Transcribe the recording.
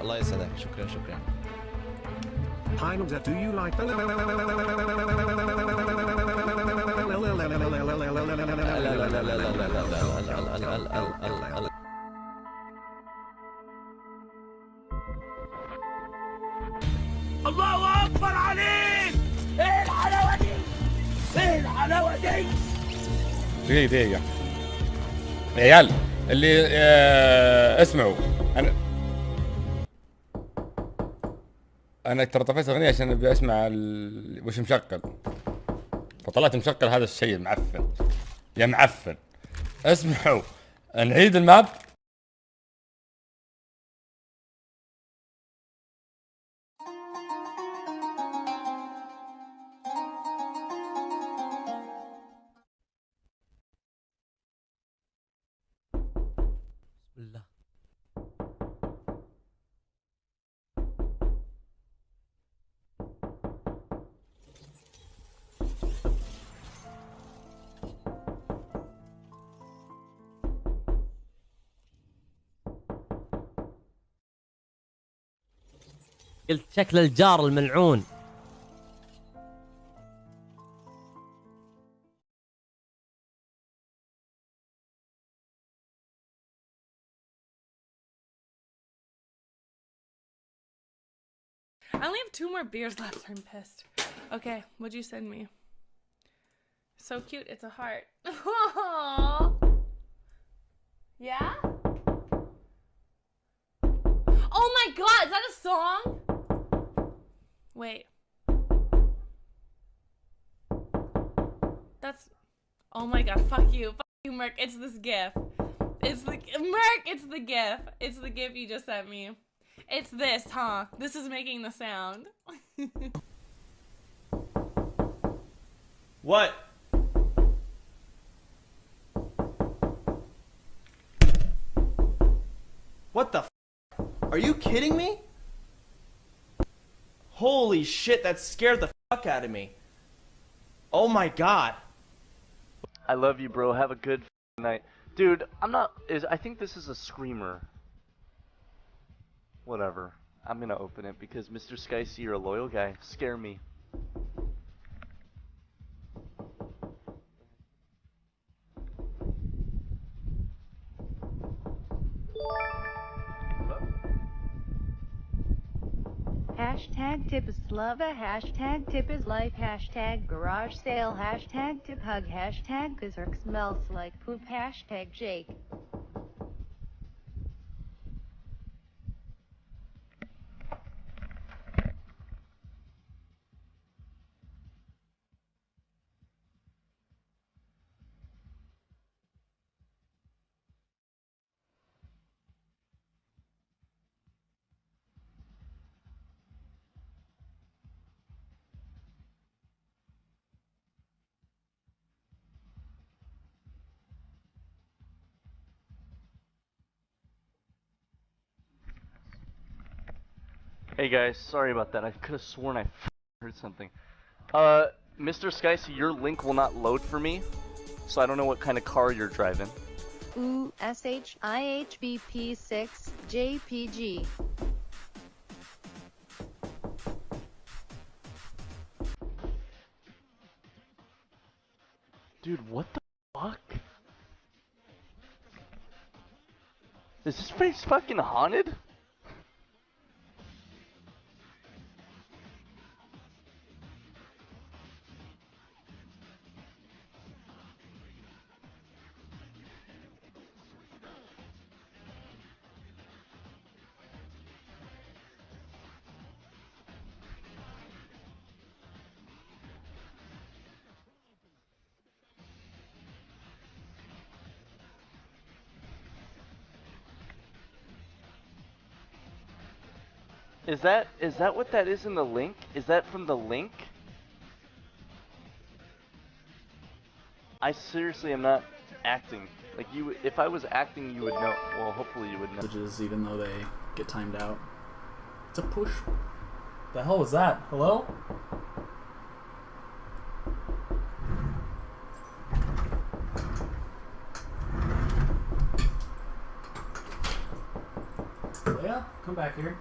الله يسعدك. شكرا شكرا. Hi Nubza, do you like الله اكبر عليك. ايه الحلاوه دي؟ ايه الحلاوه دي؟ دقيقة يا عيال اللي اسمعوا. انا ترى طفيت اغنية عشان ابي اسمع وش مشغل، فطلعت مشغل هذا الشيء المعفن يا معفن. اسمعوا نعيد الماب. بسم الله. قلت شكل الجار الملعون. I only have 2 more beers left. I'm pissed. Okay, what'd you send me? So cute. It's a heart. Aww. Yeah? Oh my god, is that a song? Wait. That's... Oh my god, fuck you. Fuck you, Merc. It's this gif. It's the... Merc, it's the gif. It's the gif you just sent me. It's this, huh? This is making the sound. What? What the f? Are you kidding me? Holy shit, that scared the fuck out of me. Oh my god. I love you, bro. Have a good night. Dude, I think this is a screamer. Whatever. I'm gonna open it because Mr. Skycy, you're a loyal guy. Scare me. Hashtag tip is slava, hashtag tip is life, hashtag garage sale, hashtag tip hug, hashtag Gazerk smells like poop, hashtag Jake. Hey guys, sorry about that. I could have sworn I heard something. Mr. Skycy, your link will not load for me, so I don't know what kind of car you're driving. Ooh, SHIHBP6 JPG. Dude, what the fuck? Is this place fucking haunted? Is that what that is in the link? Is that from the link? I seriously am not acting. Like if I was acting, you would know. Well, hopefully you would know. Even though they get timed out. It's a push. The hell was that? Hello? Leia, come back. back here.